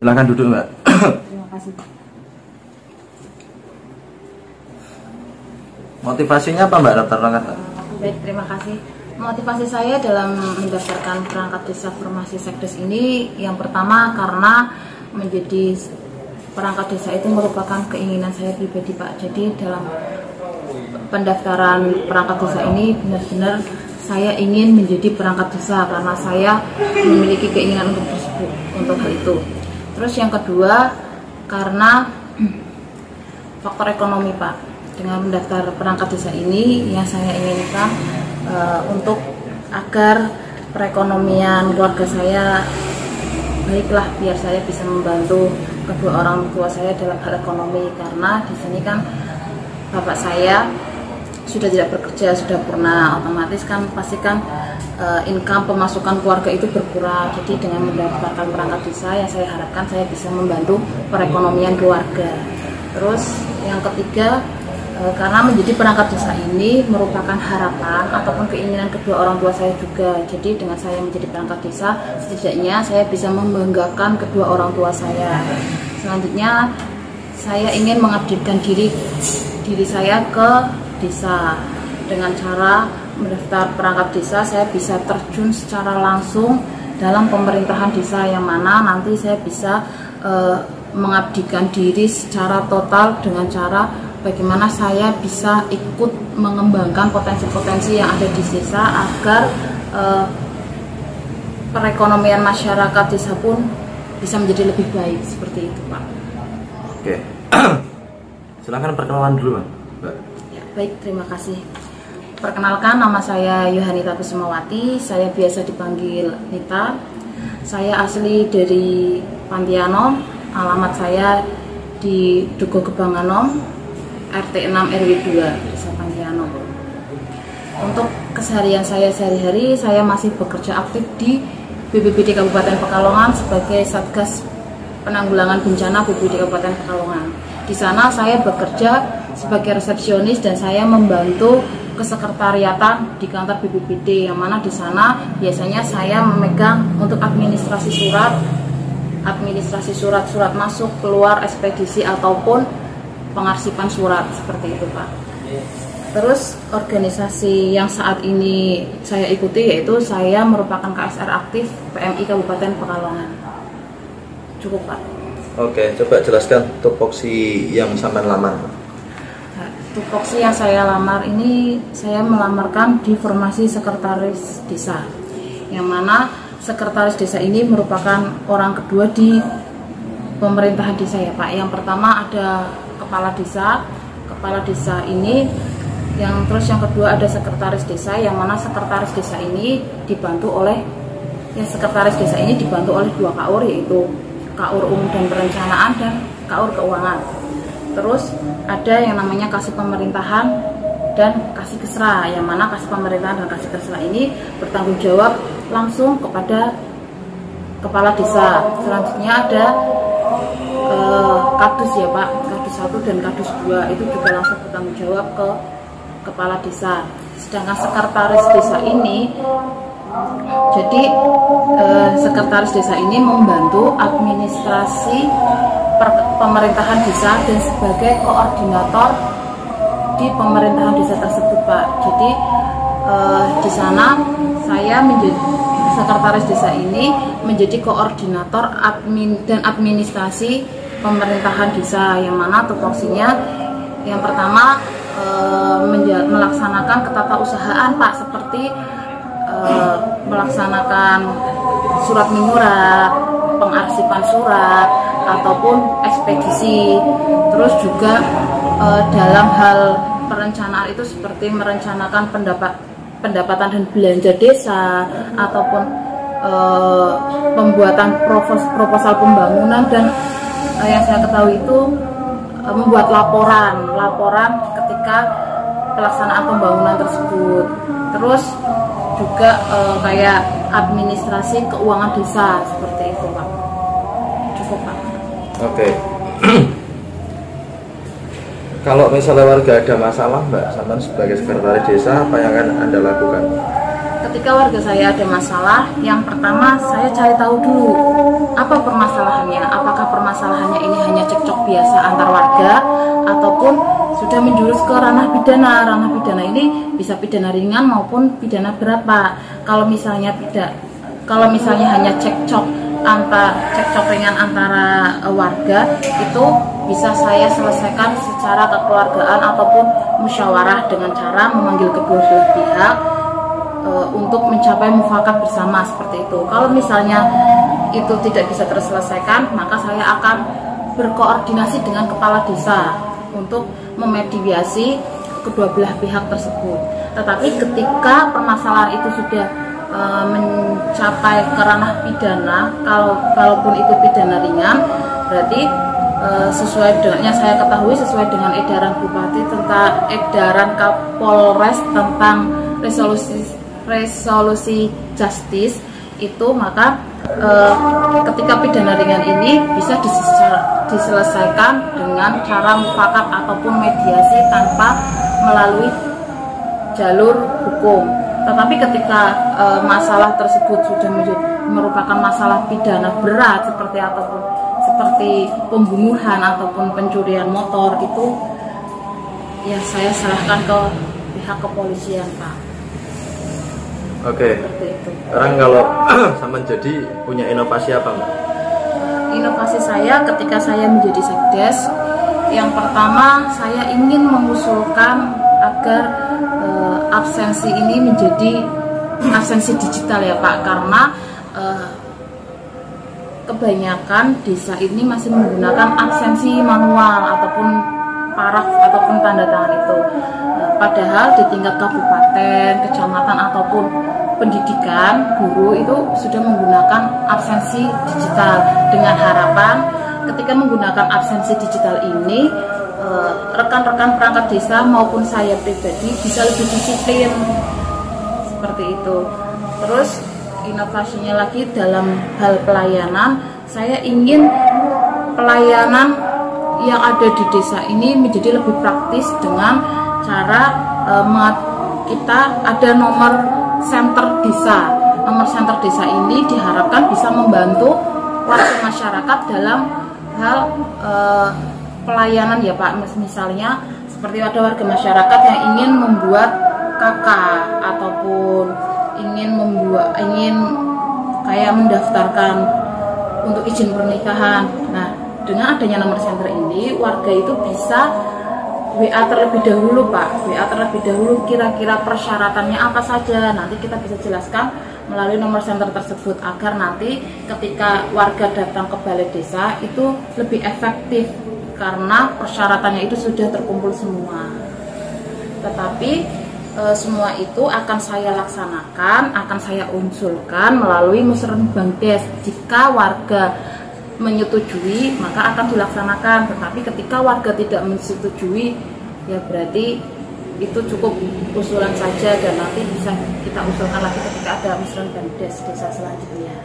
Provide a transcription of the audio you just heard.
Silakan duduk, Mbak. Terima kasih. Motivasinya apa, Mbak, daftar perangkat? Baik, terima kasih. Motivasi saya dalam mendaftarkan perangkat desa formasi sekdes ini, yang pertama karena menjadi perangkat desa itu merupakan keinginan saya pribadi, Pak. Jadi dalam pendaftaran perangkat desa ini benar-benar saya ingin menjadi perangkat desa karena saya memiliki keinginan untuk hal itu. Terus yang kedua karena faktor ekonomi, Pak. Dengan mendaftar perangkat desa ini yang saya inginkan untuk agar perekonomian keluarga saya baiklah, biar saya bisa membantu kedua orang tua saya dalam hal ekonomi, karena di sini kan bapak saya sudah tidak bekerja, sudah purna, otomatis kan pastikan income pemasukan keluarga itu berkurang. Jadi dengan mendaftarkan perangkat desa yang saya harapkan saya bisa membantu perekonomian keluarga. Terus yang ketiga, karena menjadi perangkat desa ini merupakan harapan ataupun keinginan kedua orang tua saya juga. Jadi dengan saya menjadi perangkat desa, setidaknya saya bisa membanggakan kedua orang tua saya. Selanjutnya, saya ingin mengabdikan diri saya ke desa. Dengan cara mendaftar perangkat desa, saya bisa terjun secara langsung dalam pemerintahan desa, yang mana nanti saya bisa mengabdikan diri secara total dengan cara bagaimana saya bisa ikut mengembangkan potensi-potensi yang ada di desa agar perekonomian masyarakat desa pun bisa menjadi lebih baik, seperti itu, Pak. Oke. Silakan perkenalan dulu, Mbak. Ya, baik, terima kasih. Perkenalkan, nama saya Yohanita Kusumawati, saya biasa dipanggil Nita. Saya asli dari Pantianom, alamat saya di Dugo Gebanganom, RT 6 RW 2, Desa Pantianom. Untuk keseharian saya sehari-hari, saya masih bekerja aktif di BPBD Kabupaten Pekalongan sebagai Satgas Penanggulangan Bencana BPBD Kabupaten Pekalongan. Di sana saya bekerja sebagai resepsionis dan saya membantu kesekretariatan di kantor BPBD, yang mana di sana biasanya saya memegang untuk administrasi surat masuk, keluar, ekspedisi ataupun pengarsipan surat, seperti itu, Pak. Terus organisasi yang saat ini saya ikuti yaitu saya merupakan KSR aktif PMI Kabupaten Pekalongan. Cukup, Pak. Oke, coba jelaskan tupoksi yang sampai lamar. Nah, tupoksi yang saya lamar ini, saya melamarkan di formasi sekretaris desa, yang mana sekretaris desa ini merupakan orang kedua di pemerintahan desa, ya, Pak. Yang pertama ada kepala desa ini, yang kedua ada sekretaris desa, yang mana sekretaris desa ini dibantu oleh dua KAUR, yaitu KAUR Umum dan Perencanaan dan KAUR Keuangan. Terus ada yang namanya Kasih Pemerintahan dan Kasih Kesra, yang mana Kasih Pemerintahan dan Kasih Kesra ini bertanggung jawab langsung kepada kepala desa. Selanjutnya ada Kadus, ya, Pak. Kadus 1 dan Kadus 2 itu juga langsung bertanggung jawab ke kepala desa. Sedangkan sekretaris desa ini, jadi sekretaris desa ini membantu administrasi pemerintahan desa dan sebagai koordinator di pemerintahan desa tersebut, Pak. Jadi di sana saya menjadi sekretaris desa ini menjadi koordinator dan administrasi pemerintahan desa, yang mana tupoksinya yang pertama melaksanakan ketatausahaan, Pak, seperti melaksanakan surat menyurat, pengarsipan surat ataupun ekspedisi. Terus juga dalam hal perencanaan itu seperti merencanakan pendapatan dan belanja desa ataupun pembuatan proposal pembangunan, dan yang saya ketahui itu membuat laporan ketika pelaksanaan pembangunan tersebut. Terus juga kayak administrasi keuangan desa, seperti itu, Pak. Cukup, Pak. Oke. Kalau misalnya warga ada masalah, Mbak, sampai sebagai sekretaris desa, apa yang akan Anda lakukan? Ketika warga saya ada masalah, yang pertama saya cari tahu dulu apa permasalahannya, apakah permasalahannya ini hanya cekcok biasa antar warga ataupun sudah menjurus ke ranah pidana. Ranah pidana ini bisa pidana ringan maupun pidana berat, Pak. Kalau misalnya hanya cekcok ringan antara warga, itu bisa saya selesaikan secara kekeluargaan ataupun musyawarah dengan cara memanggil kedua belah pihak untuk mencapai mufakat bersama, seperti itu. Kalau misalnya itu tidak bisa terselesaikan, maka saya akan berkoordinasi dengan kepala desa untuk memediasi kedua belah pihak tersebut. Tetapi ketika permasalahan itu sudah mencapai ke ranah pidana, kalaupun itu pidana ringan, berarti sesuai dengan yang saya ketahui, sesuai dengan edaran Bupati tentang edaran Kapolres tentang resolusi justice itu, maka ketika pidana ringan ini bisa diselesaikan dengan cara mufakat ataupun mediasi tanpa melalui jalur hukum. Tetapi ketika masalah tersebut sudah merupakan masalah pidana berat seperti pembunuhan ataupun pencurian motor, itu ya saya serahkan ke pihak kepolisian, Pak. Oke. Sekarang kalau sama jadi punya inovasi apa, Mbak? Inovasi saya ketika saya menjadi sekdes, yang pertama saya ingin mengusulkan agar absensi ini menjadi absensi digital ya, Pak, karena kebanyakan desa ini masih menggunakan absensi manual ataupun paraf ataupun tanda tangan itu. Padahal di tingkat kabupaten, kecamatan ataupun pendidikan, guru itu sudah menggunakan absensi digital, dengan harapan ketika menggunakan absensi digital ini rekan-rekan perangkat desa maupun saya pribadi bisa lebih disiplin, seperti itu. Terus inovasinya lagi dalam hal pelayanan, saya ingin pelayanan yang ada di desa ini menjadi lebih praktis dengan cara kita ada nomor center desa. Nomor center desa ini diharapkan bisa membantu warga masyarakat dalam hal pelayanan ya, Pak. Misalnya seperti ada warga masyarakat yang ingin membuat KK ataupun ingin kayak mendaftarkan untuk izin pernikahan. Nah, dengan adanya nomor center ini, warga itu bisa WA terlebih dahulu, Pak. WA terlebih dahulu kira-kira persyaratannya apa saja. Nanti kita bisa jelaskan melalui nomor center tersebut agar nanti ketika warga datang ke balai desa itu lebih efektif karena persyaratannya itu sudah terkumpul semua. Tetapi semua itu akan saya laksanakan, akan saya usulkan melalui Musrenbang Des. Jika warga menyetujui, maka akan dilaksanakan. Tetapi ketika warga tidak menyetujui, ya berarti itu cukup usulan saja dan nanti bisa kita usulkan lagi ketika ada Musrenbang Des desa selanjutnya.